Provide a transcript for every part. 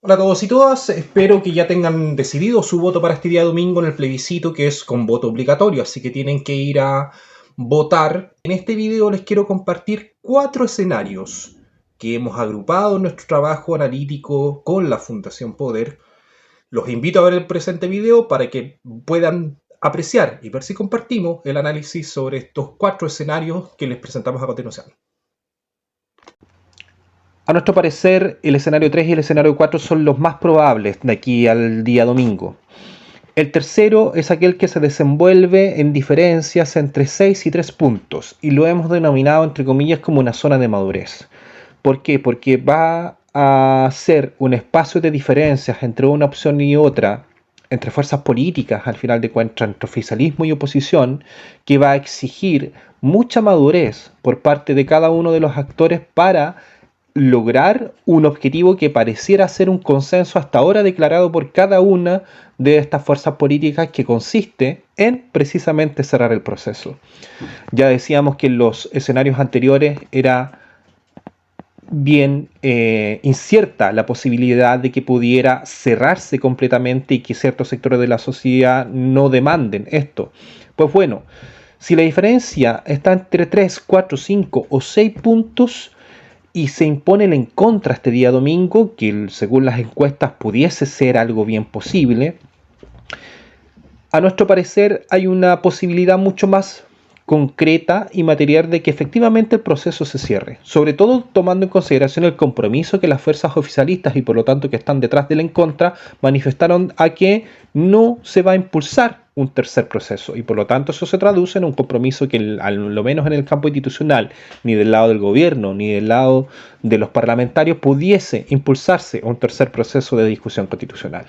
Hola a todos y todas, espero que ya tengan decidido su voto para este día domingo en el plebiscito, que es con voto obligatorio, así que tienen que ir a votar. En este video les quiero compartir 4 escenarios que hemos agrupado en nuestro trabajo analítico con la Fundación Poder. Los invito a ver el presente video para que puedan apreciar y ver si compartimos el análisis sobre estos 4 escenarios que les presentamos a continuación. A nuestro parecer, el escenario 3 y el escenario 4 son los más probables de aquí al día domingo. El tercero es aquel que se desenvuelve en diferencias entre 6 y 3 puntos, y lo hemos denominado entre comillas como una zona de madurez. ¿Por qué? Porque va a ser un espacio de diferencias entre una opción y otra, entre fuerzas políticas, al final de cuentas, entre oficialismo y oposición, que va a exigir mucha madurez por parte de cada uno de los actores para lograr un objetivo que pareciera ser un consenso hasta ahora declarado por cada una de estas fuerzas políticas, que consiste en precisamente cerrar el proceso. Ya decíamos que en los escenarios anteriores era bien incierta la posibilidad de que pudiera cerrarse completamente y que ciertos sectores de la sociedad no demanden esto. Pues bueno, si la diferencia está entre 3, 4, 5 o 6 puntos, y se impone el en contra este día domingo, que según las encuestas pudiese ser algo bien posible, a nuestro parecer hay una posibilidad mucho más concreta y material de que efectivamente el proceso se cierre, sobre todo tomando en consideración el compromiso que las fuerzas oficialistas y por lo tanto que están detrás del en contra manifestaron a que no se va a impulsar un tercer proceso, y por lo tanto eso se traduce en un compromiso que al lo menos en el campo institucional, ni del lado del gobierno ni del lado de los parlamentarios pudiese impulsarse un tercer proceso de discusión constitucional.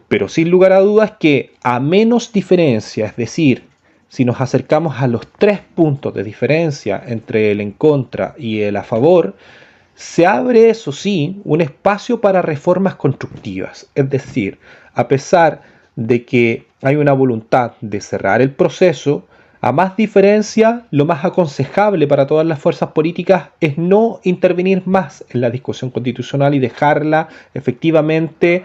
Pero sin lugar a dudas que a menos diferencia, es decir, si nos acercamos a los 3 puntos de diferencia entre el en contra y el a favor, se abre, eso sí, un espacio para reformas constructivas. Es decir, a pesar de que hay una voluntad de cerrar el proceso, a más diferencia, lo más aconsejable para todas las fuerzas políticas es no intervenir más en la discusión constitucional y dejarla efectivamente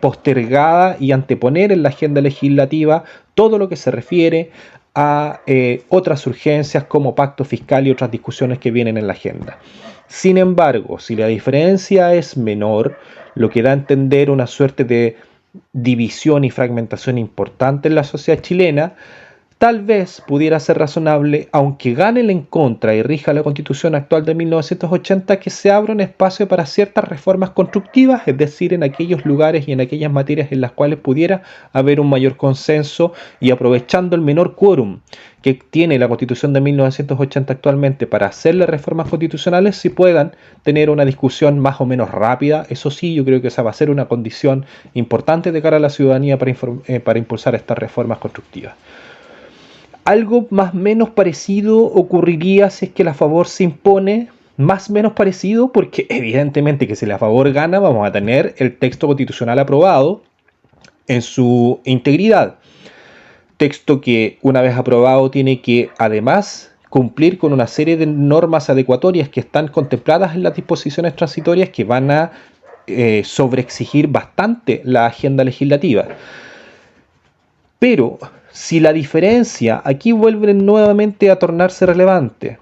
postergada y anteponer en la agenda legislativa todo lo que se refiere a otras urgencias como pacto fiscal y otras discusiones que vienen en la agenda. Sin embargo, si la diferencia es menor, lo que da a entender una suerte de división y fragmentación importante en la sociedad chilena, tal vez pudiera ser razonable, aunque gane el en contra y rija la Constitución actual de 1980, que se abra un espacio para ciertas reformas constructivas, es decir, en aquellos lugares y en aquellas materias en las cuales pudiera haber un mayor consenso, y aprovechando el menor quórum que tiene la Constitución de 1980 actualmente para hacerle reformas constitucionales, si puedan tener una discusión más o menos rápida. Eso sí, yo creo que esa va a ser una condición importante de cara a la ciudadanía para impulsar estas reformas constructivas. Algo más o menos parecido ocurriría si es que la favor se impone, más o menos parecido, porque evidentemente que si la favor gana vamos a tener el texto constitucional aprobado en su integridad. Texto que una vez aprobado tiene que además cumplir con una serie de normas adecuatorias que están contempladas en las disposiciones transitorias, que van a sobreexigir bastante la agenda legislativa. Pero si la diferencia aquí vuelve nuevamente a tornarse relevante,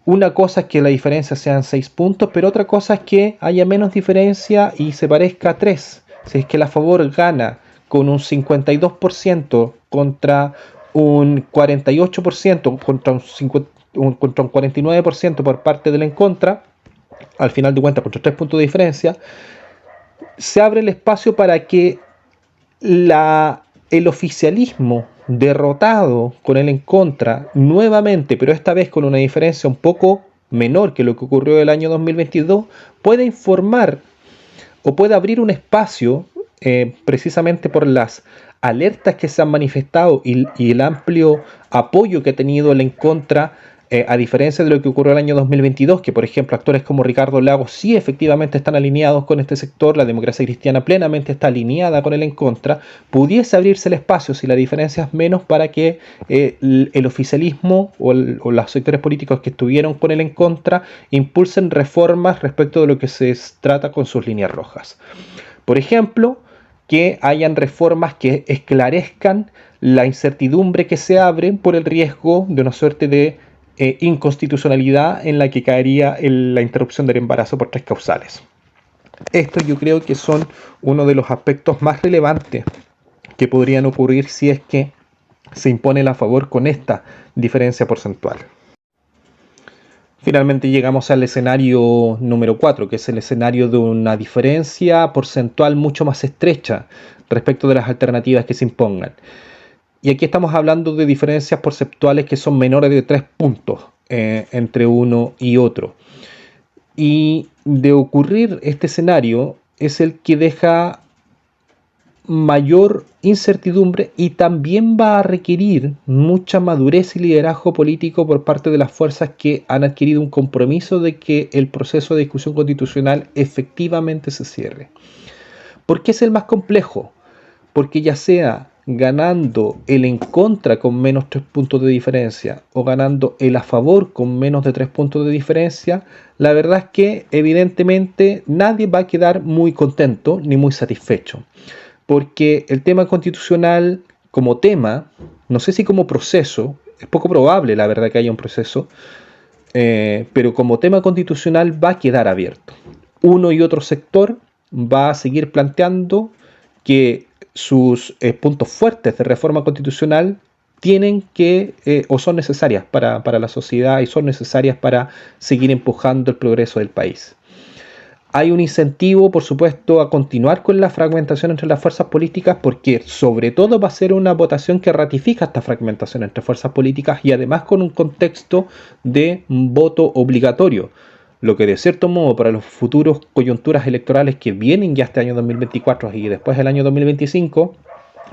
una cosa es que la diferencia sean 6 puntos, pero otra cosa es que haya menos diferencia y se parezca a 3. Si es que la favor gana con un 52% contra un 48%, contra un 49% por parte del en contra, al final de cuentas contra 3 puntos de diferencia, se abre el espacio para que el oficialismo derrotado con el en contra nuevamente, pero esta vez con una diferencia un poco menor que lo que ocurrió el año 2022, pueda informar o pueda abrir un espacio precisamente por las alertas que se han manifestado y el amplio apoyo que ha tenido el en contra A diferencia de lo que ocurrió el año 2022, que por ejemplo actores como Ricardo Lagos sí efectivamente están alineados con este sector, la democracia cristiana plenamente está alineada con el en contra, pudiese abrirse el espacio, si la diferencia es menos, para que el oficialismo o los sectores políticos que estuvieron con el en contra impulsen reformas respecto de lo que se trata con sus líneas rojas. Por ejemplo, que hayan reformas que esclarezcan la incertidumbre que se abre por el riesgo de una suerte de inconstitucionalidad en la que caería la interrupción del embarazo por 3 causales. Estos yo creo que son uno de los aspectos más relevantes que podrían ocurrir si es que se impone a favor con esta diferencia porcentual. Finalmente llegamos al escenario número 4, que es el escenario de una diferencia porcentual mucho más estrecha respecto de las alternativas que se impongan. Y aquí estamos hablando de diferencias porcentuales que son menores de 3 puntos entre uno y otro. Y de ocurrir este escenario es el que deja mayor incertidumbre y también va a requerir mucha madurez y liderazgo político por parte de las fuerzas que han adquirido un compromiso de que el proceso de discusión constitucional efectivamente se cierre. ¿Por qué es el más complejo? Porque ya sea ganando el en contra con menos 3 puntos de diferencia o ganando el a favor con menos de 3 puntos de diferencia, la verdad es que evidentemente nadie va a quedar muy contento ni muy satisfecho. Porque el tema constitucional como tema, no sé si como proceso, es poco probable la verdad que haya un proceso, pero como tema constitucional va a quedar abierto. Uno y otro sector va a seguir planteando que sus puntos fuertes de reforma constitucional tienen que o son necesarias para la sociedad y son necesarias para seguir empujando el progreso del país. Hay un incentivo, por supuesto, a continuar con la fragmentación entre las fuerzas políticas porque sobre todo va a ser una votación que ratifica esta fragmentación entre fuerzas políticas y además con un contexto de voto obligatorio, lo que de cierto modo para los futuros coyunturas electorales que vienen ya este año 2024 y después del año 2025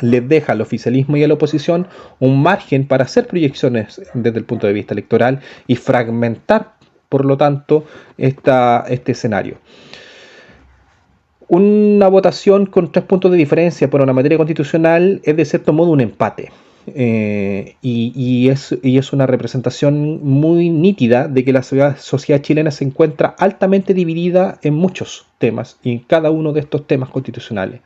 les deja al oficialismo y a la oposición un margen para hacer proyecciones desde el punto de vista electoral y fragmentar, por lo tanto, este escenario. Una votación con 3 puntos de diferencia por una materia constitucional es de cierto modo un empate. Y es una representación muy nítida de que la sociedad chilena se encuentra altamente dividida en muchos temas y en cada uno de estos temas constitucionales.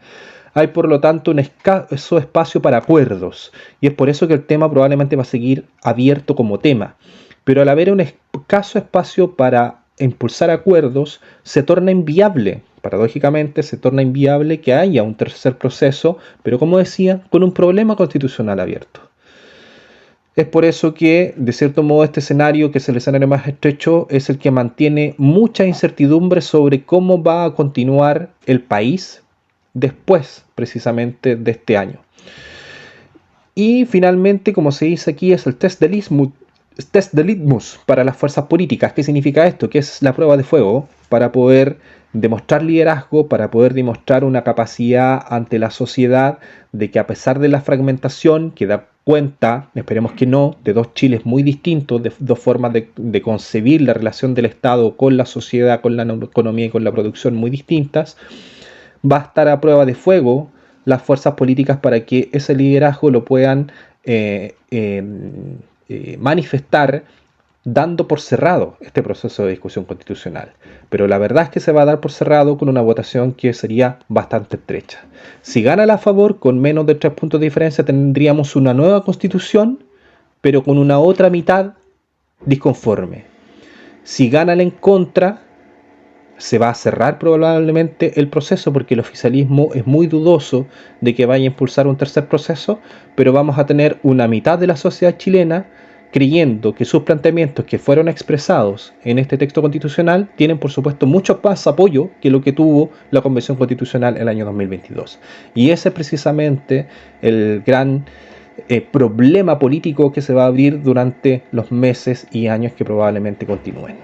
Hay por lo tanto un escaso espacio para acuerdos y es por eso que el tema probablemente va a seguir abierto como tema. Pero al haber un escaso espacio para impulsar acuerdos, se torna inviable, paradójicamente se torna inviable que haya un tercer proceso, pero como decía, con un problema constitucional abierto. Es por eso que, de cierto modo, este escenario, que es el escenario más estrecho, es el que mantiene mucha incertidumbre sobre cómo va a continuar el país después, precisamente, de este año. Y finalmente, como se dice aquí, es el test de litmus para las fuerzas políticas. ¿Qué significa esto? Que es la prueba de fuego para poder demostrar liderazgo, para poder demostrar una capacidad ante la sociedad de que a pesar de la fragmentación que da cuenta, esperemos que no, de dos Chiles muy distintos, de dos formas de concebir la relación del Estado con la sociedad, con la economía y con la producción muy distintas, va a estar a prueba de fuego las fuerzas políticas para que ese liderazgo lo puedan manifestar dando por cerrado este proceso de discusión constitucional. Pero la verdad es que se va a dar por cerrado con una votación que sería bastante estrecha. Si gana el a favor con menos de 3 puntos de diferencia, tendríamos una nueva constitución, pero con una otra mitad disconforme. Si gana el en contra, se va a cerrar probablemente el proceso porque el oficialismo es muy dudoso de que vaya a impulsar un tercer proceso, pero vamos a tener una mitad de la sociedad chilena creyendo que sus planteamientos que fueron expresados en este texto constitucional tienen por supuesto mucho más apoyo que lo que tuvo la Convención Constitucional el año 2022. Y ese es precisamente el gran problema político que se va a abrir durante los meses y años que probablemente continúen.